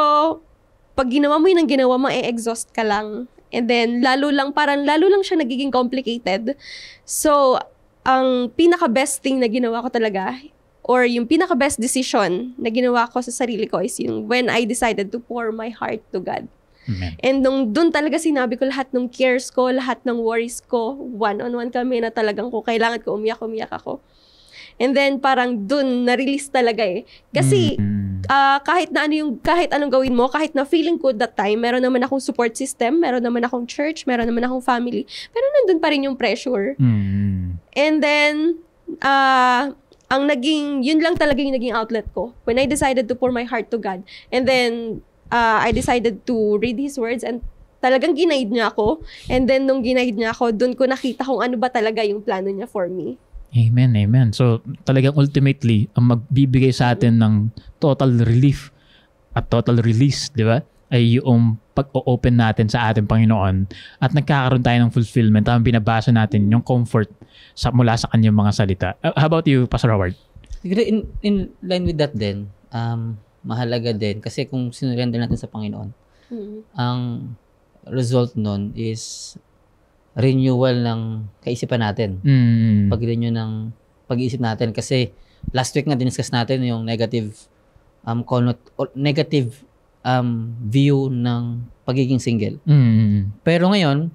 pag ginawa mo yun ang ginawa mo, exhaust ka lang. And then lalo lang siya nagiging complicated. So, ang pinaka-best thing na ginawa ko talaga or yung pinaka-best decision na ginawa ko sa sarili ko is yung when I decided to pour my heart to God. Amen. And doon talaga sinabi ko lahat ng cares ko, lahat ng worries ko, one-on-one kami na talagang kung kailangan ko, umiyak ako. And then parang doon na-release talaga eh. Kasi kahit anong gawin mo, kahit na feeling ko that time, meron naman akong support system, meron naman akong church, meron naman akong family, pero nandun pa rin yung pressure. And then, yun lang talaga yung naging outlet ko. When I decided to pour my heart to God. And then, I decided to read His words and talagang ginaid niya ako. And then, nung ginaid niya ako, dun ko nakita kung ano ba talaga yung plano niya for me. Amen, amen. So, talagang ultimately, ang magbibigay sa atin ng total relief at total release, di ba? Ay yung pag-open natin sa ating Panginoon at nagkakaroon tayo ng fulfillment. Tamang binabasa natin yung comfort mula sa kanyang mga salita. How about you, Pastor Howard? In line with that din, mahalaga din kasi kung sinurrender natin sa Panginoon, ang result nun is renewal ng kaisipan natin. Pag-renew ng pag-iisip natin kasi last week na diniscuss natin yung negative view ng pagiging single. Pero ngayon,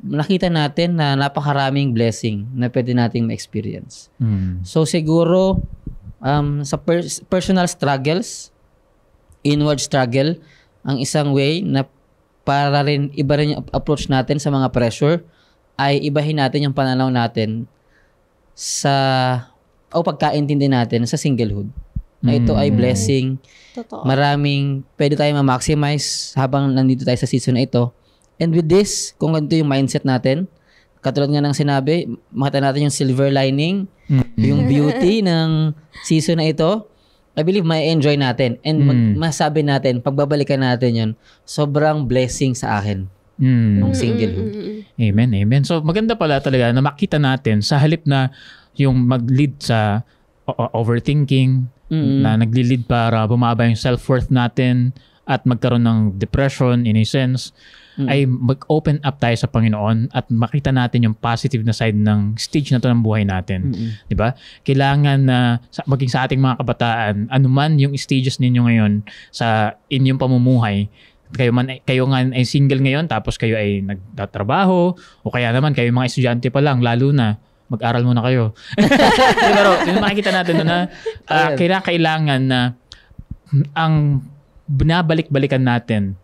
nakita natin na napakaraming blessing na pwede nating ma-experience. So siguro sa personal struggles, inward struggle, ang isang way na para rin iba rin yung approach natin sa mga pressure ay ibahin natin yung pananaw natin o pagkaintindi natin sa singlehood. Na ito ay blessing. Totoo. Maraming pwede tayong ma-maximize habang nandito tayo sa season na ito. And with this, kung ganito yung mindset natin, katulad nga ng sinabi, makita natin yung silver lining, yung beauty ng season na ito, I believe may enjoy natin. And masabi natin, pagbabalikan natin yun, sobrang blessing sa akin ng singlehood. Amen, amen. So maganda pala talaga na makita natin sa halip na yung mag-lead sa overthinking, na nagli-lead para bumaba yung self-worth natin at magkaroon ng depression in a sense, ay mag-open up tayo sa Panginoon at makita natin yung positive na side ng stage na to ng buhay natin. Di ba? Kailangan na maging sa ating mga kabataan, anuman yung stages ninyo ngayon sa inyong pamumuhay, kayo nga ay single ngayon tapos kayo ay nagtatrabaho o kaya naman kayo mga estudyante pa lang, lalo na mag-aral muna kayo. Pero makikita natin na kailangan na ang binabalik-balikan natin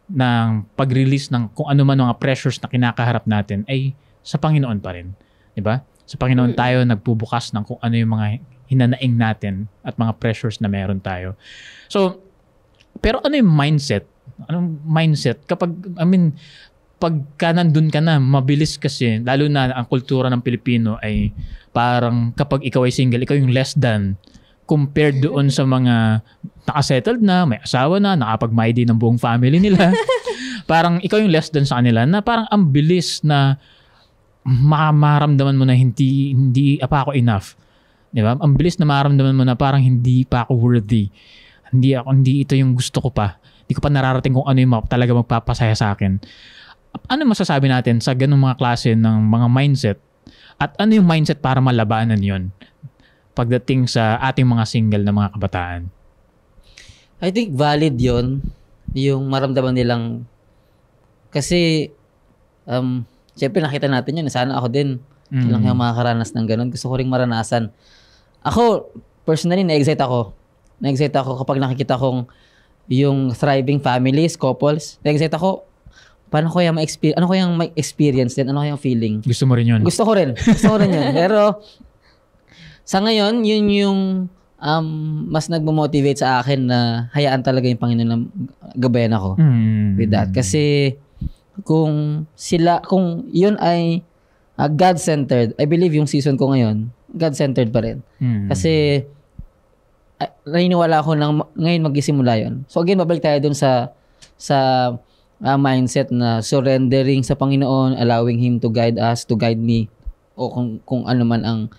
ng pag-release ng kung ano man mga pressures na kinakaharap natin ay sa Panginoon pa rin. Diba? Sa Panginoon tayo nagbubukas ng kung ano yung mga hinanaing natin at mga pressures na meron tayo. So, pero ano yung mindset? Anong mindset? Pagka nandun ka na, mabilis kasi, lalo na ang kultura ng Pilipino ay parang kapag ikaw ay single, ikaw yung less than compared doon sa mga nakasettled na, may asawa na, nakapag-my day ng buong family nila. Parang ikaw yung less than sa kanila na parang ang bilis na maramdaman mo na hindi pa ako enough. Di ba? Ang bilis na maramdaman mo na parang hindi pa ako worthy. Hindi ito yung gusto ko pa. Hindi ko pa nararating kung ano yung talaga magpapasaya sa akin. Ano masasabi natin sa ganung mga klase ng mga mindset? At ano yung mindset para malabanan yon pagdating sa ating mga single na mga kabataan? I think valid yon yung maramdaman nilang kasi syempre nakita natin yun. Sana ako din lang yung makakaranas ng ganun. Gusto ko ring maranasan. Ako, personally, na-excite ako. Na-excite ako kapag nakikita kong yung thriving families, couples. Na-excite ako, paano ko yung ma-experience? Ano ko yung ma-experience din? Ano ko yung feeling? Gusto mo rin yun? Gusto ko rin yun. Pero, sa ngayon, yun yung mas nagmo-motivate sa akin na hayaan talaga yung Panginoon na gabayan ako with that. Kasi kung yun ay God-centered, I believe yung season ko ngayon, God-centered pa rin. Kasi naniniwala ako na ngayon magsisimula yun. So again, babalik tayo dun sa mindset na surrendering sa Panginoon, allowing Him to guide us, to guide me, o kung ano man ang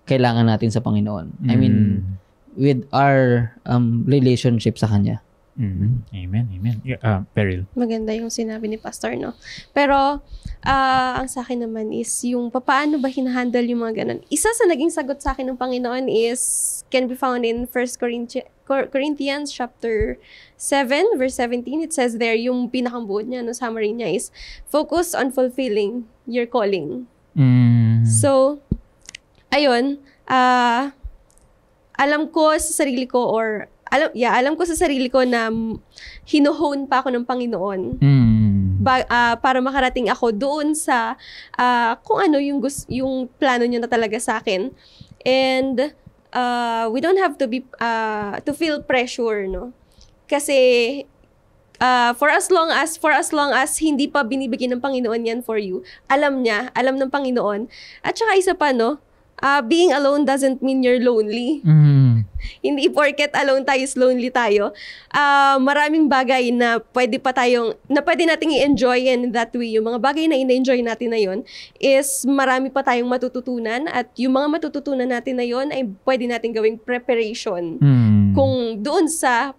kailangan natin sa Panginoon. I mean, with our relationship sa Kanya. Amen. Peril. Maganda yung sinabi ni Pastor, no? Pero, ang sa akin naman is yung paano ba hinahandle yung mga ganun. Isa sa naging sagot sa akin ng Panginoon is can be found in 1 Corinthians chapter 7, verse 17. It says there, yung pinakang buod niya, no, summary niya is, focus on fulfilling your calling. So, ayun, alam ko sa sarili ko na hinuhone pa ako ng Panginoon para makarating ako doon sa kung ano yung plano niya na talaga sa akin. And we don't have to be to feel pressure, no? Kasi for as long as hindi pa binibigyan ng Panginoon yan for you, alam ng Panginoon. At saka isa pa, no? Being alone doesn't mean you're lonely. Hindi porket alone tayo is lonely tayo. Maraming bagay na pwede nating i-enjoy in that way. Yung mga bagay na in-enjoy natin na yon is marami pa tayong matututunan, at yung mga matututunan natin na yon ay pwede nating gawing preparation kung doon sa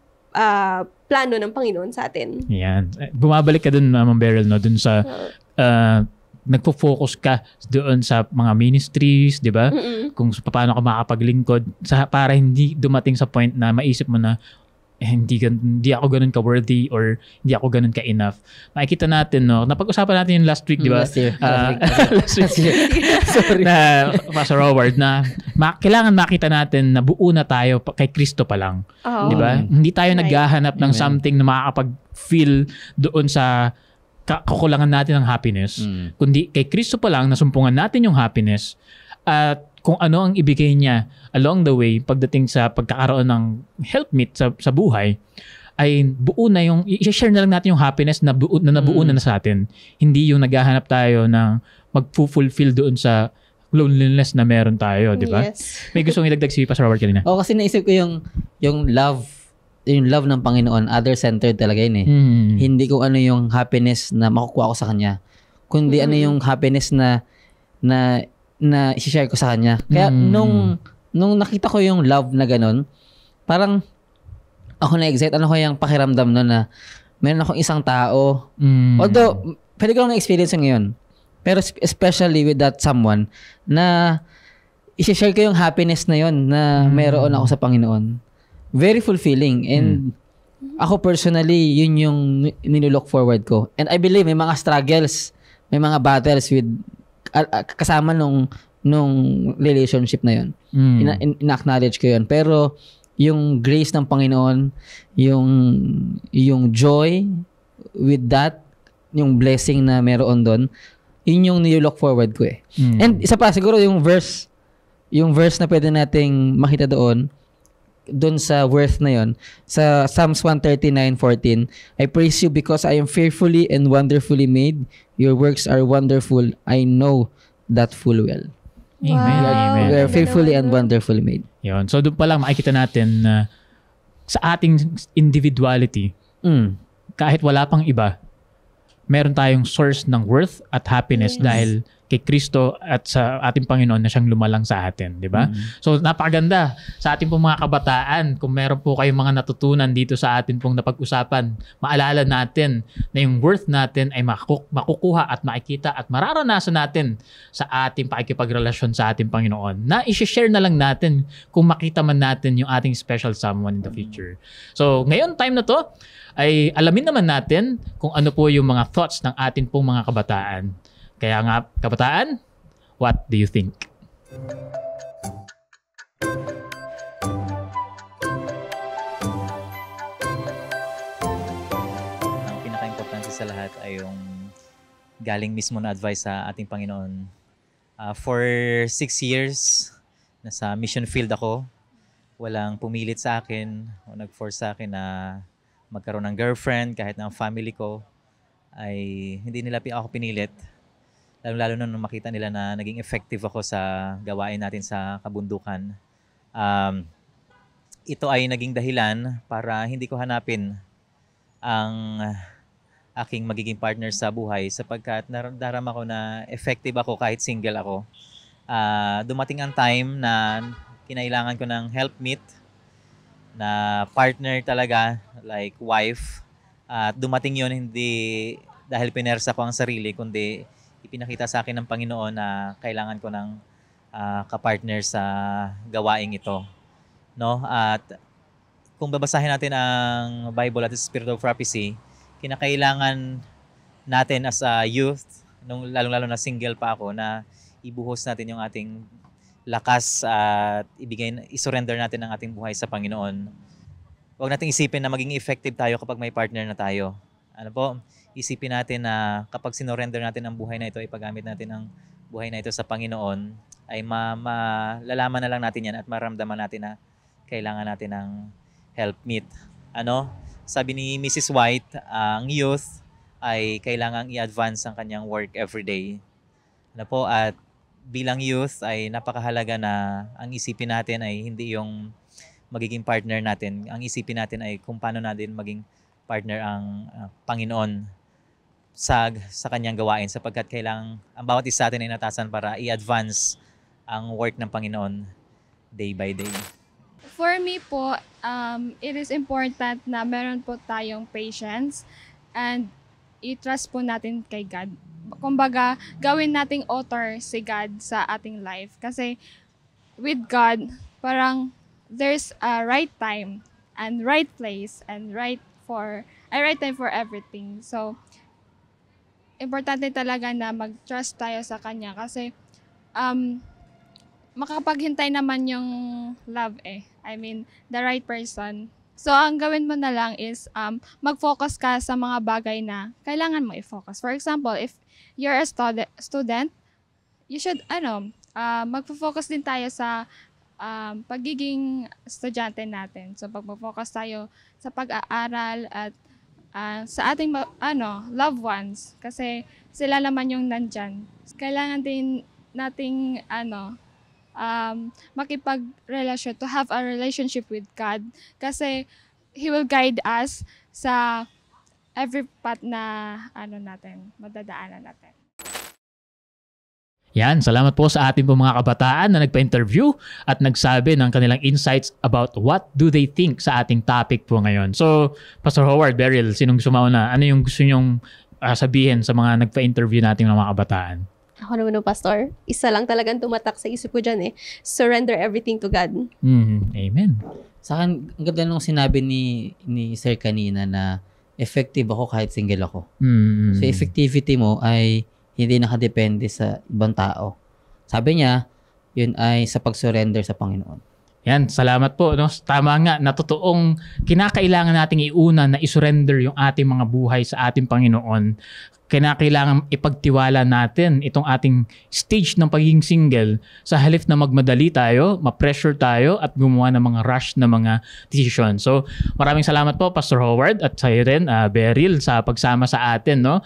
plano ng Panginoon sa atin. Yan. Bumabalik ka dun, Ma'am Beryl, no? Dun sa nagfo-focus ka doon sa mga ministries, di ba? Kung paano ka makapaglingkod para hindi dumating sa point na maisip mo na hindi ako ganun ka-worthy or hindi ako ganun ka-enough. Makikita natin, no? Napag-usapan natin yung last week, di ba? Last year. Sorry. Na Pastor Howard, na kailangan makita natin na buo na tayo kay Kristo pa lang. Di ba? Hindi tayo naghahanap ng something na makakapag-feel doon sa kakulangan natin ng happiness. Kundi kay Kristo pa lang, nasumpungan natin yung happiness at kung ano ang ibigay niya along the way pagdating sa pagkakaroon ng helpmeet sa buhay, ay buo na yung, i-share na lang natin yung happiness na nabuo na sa atin. Hindi yung naghahanap tayo ng mag-fulfill doon sa loneliness na meron tayo, di ba? Yes. May gusto kong idagdag si Pastor Robert kanina. Kasi naisip ko yung love ng Panginoon, other-centered talaga yun eh. Hindi ko ano yung happiness na makukuha ko sa Kanya, kundi ano yung happiness na i-share ko sa Kanya. Kaya nung nakita ko yung love na ganun, parang ako na-excite. Ano ko yung pakiramdam no na meron akong isang tao. Mm. Although, pwede ko lang na-experience ngayon. Pero especially with that someone na i-share ko yung happiness na yon na meron ako sa Panginoon. Very fulfilling. And ako personally, yun yung nilook forward ko. And I believe may mga struggles, may mga battles with kasama nung relationship na yun. In-acknowledge ko yun. Pero yung grace ng Panginoon, yung joy with that, yung blessing na meron doon, yun yung nilook forward ko eh. And isa pa, siguro yung verse na pwede nating makita doon sa worth na yon, sa Psalms 139:14, I praise you because I am fearfully and wonderfully made. Your works are wonderful. I know that full well. Amen. Wow. Amen. We are fearfully and wonderfully made. Yun. So doon pa lang makikita natin na sa ating individuality, kahit wala pang iba, meron tayong source ng worth at happiness dahil kay Kristo at sa ating Panginoon na siyang lumalang sa atin, di ba? So napakaganda sa ating pong mga kabataan, kung meron po kayong mga natutunan dito sa atin pong napag-usapan, maalala natin na yung worth natin ay makukuha at makikita at mararanasan natin sa ating pakikipagrelasyon sa ating Panginoon, na i-share na lang natin kung makita man natin yung ating special someone in the future. So ngayon, time na to, ay alamin naman natin kung ano po yung mga thoughts ng atin pong mga kabataan. Kaya nga, kabataan, what do you think? Ang pinaka-importante sa lahat ay yung galing mismo na advice sa ating Panginoon. For 6 years, nasa mission field ako. Walang pumilit sa akin o nag-force sa akin na magkaroon ng girlfriend, kahit ng family ko, ay hindi nila ako pinilit. Lalo na nung makita nila na naging effective ako sa gawain natin sa kabundukan. Ito ay naging dahilan para hindi ko hanapin ang aking magiging partner sa buhay, sapagkat naramdaman ko na effective ako kahit single ako. Dumating ang time na kinailangan ko ng helpmeet, na partner talaga, like wife. At dumating yun hindi dahil pinersa ko ang sarili, kundi ipinakita sa akin ng Panginoon na kailangan ko ng kapartner sa gawaing ito. No? At kung babasahin natin ang Bible at Spirit of Prophecy, kinakailangan natin as a youth, lalong-lalo na single pa ako, na ibuhos natin yung ating lakas at isurrender natin ang ating buhay sa Panginoon. Huwag nating isipin na maging effective tayo kapag may partner na tayo. Ano po? Isipin natin na kapag sinorender natin ang buhay na ito, ipagamit natin ang buhay na ito sa Panginoon, ay malalaman na lang natin yan at maramdaman natin na kailangan natin ng helpmeet. Ano? Sabi ni Mrs. White, ang youth ay kailangang i-advance ang kanyang work everyday. Ano po? At bilang youth ay napakahalaga na ang isipin natin ay hindi yung magiging partner natin. Ang isipin natin ay kung paano natin maging partner ang Panginoon sa kanyang gawain, sapagkat kailangan ang bawat isa natin ay natasan para i-advance ang work ng Panginoon day by day. For me po, it is important na meron po tayong patience and i-trust po natin kay God. Kumbaga, gawin nating author si God sa ating life. Kasi with God, parang there's a right time and right place and right time for everything. So, importante talaga na mag-trust tayo sa Kanya kasi makapaghintay naman yung love eh. I mean, the right person. So, ang gawin mo na lang is mag-focus ka sa mga bagay na kailangan mo i-focus. For example, if you're a student, you should, mag-focus din tayo sa pagiging estudyante natin. So, mag-focus tayo sa pag-aaral at sa ating loved ones kasi sila naman yung nandyan. Kailangan din nating makipagrelasyon, to have a relationship with God kasi He will guide us sa every path na natin, madadaanan natin. Yan, salamat po sa ating po mga kabataan na nagpa-interview at nagsabi ng kanilang insights about what do they think sa ating topic po ngayon. So, Pastor Howard, Beryl, sinong sumauna? Ano yung gusto nyong sabihin sa mga nagpa-interview nating mga kabataan? Ako naman, Pastor. Isa lang talagang tumatak sa isip ko dyan surrender everything to God. Amen. Sa akin, ang ganda nung sinabi ni Sir kanina na effective ako kahit single ako. So, effectivity mo ay hindi nakadepende sa ibang tao. Sabi niya, yun ay sa pag-surrender sa Panginoon. Yan, salamat po. No? Tama nga, na totoong kinakailangan nating iuna na isurrender yung ating mga buhay sa ating Panginoon. Kinakailangan ipagtiwala natin itong ating stage ng pagiging single sa halip na magmadali tayo, ma-pressure tayo at gumawa ng mga rush na mga decision. So, maraming salamat po Pastor Howard at sa iyo rin, Beryl, sa pagsama sa atin. No?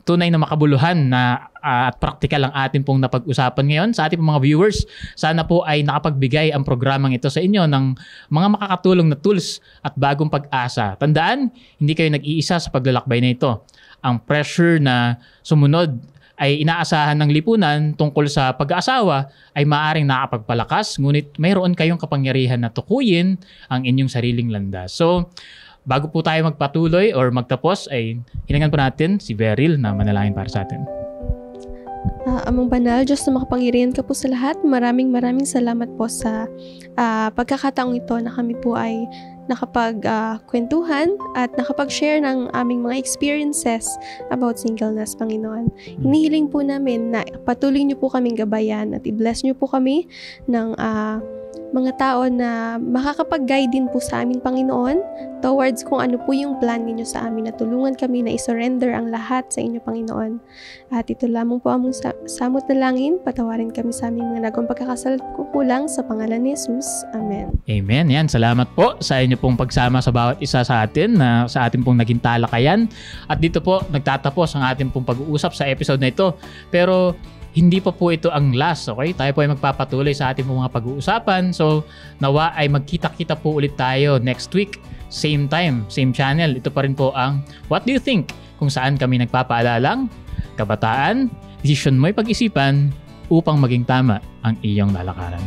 Tunay na makabuluhan na at praktikal ang atin pong napag-usapan ngayon. Sa ating mga viewers, sana po ay nakapagbigay ang programang ito sa inyo ng mga makakatulong na tools at bagong pag-asa. Tandaan, hindi kayo nag-iisa sa paglalakbay na ito. Ang pressure na sumunod ay inaasahan ng lipunan tungkol sa pag-aasawa ay maaaring nakapagpalakas, ngunit mayroon kayong kapangyarihan na tukuyin ang inyong sariling landas. So, bago po tayo magpatuloy or magtapos, ay hilingan po natin si Beryl na manalangin para sa atin. Amang banal, Diyos na makapangyarihan ka po sa lahat. Maraming salamat po sa pagkakataong ito na kami po ay nakapag-kwentuhan at nakapag-share ng aming mga experiences about singleness, Panginoon. Hinihiling po namin na patuloy niyo po kaming gabayan at i-bless niyo po kami ng mga tao na makakapag-guide din po sa amin, Panginoon, towards kung ano po yung plan ninyo sa amin, na tulungan kami na i-surrender ang lahat sa inyo, Panginoon. At ito lamang po among samot na langin, patawarin kami sa aming mga nagawang pagkakasala kulang sa pangalan ni Jesus. Amen. Amen. Yan, salamat po sa inyo pong pagsama sa bawat isa sa atin, na sa ating pong naging talakayan. At dito po, nagtatapos ang ating pong pag-uusap sa episode na ito. Pero hindi pa po ito ang last, okay? Tayo po ay magpapatuloy sa ating mga pag-uusapan. So, nawa ay magkita-kita po ulit tayo next week. Same time, same channel. Ito pa rin po ang What Do You Think? Kung saan kami nagpapaalalang kabataan, desisyon mo'y pag-isipan upang maging tama ang iyong lalakaran.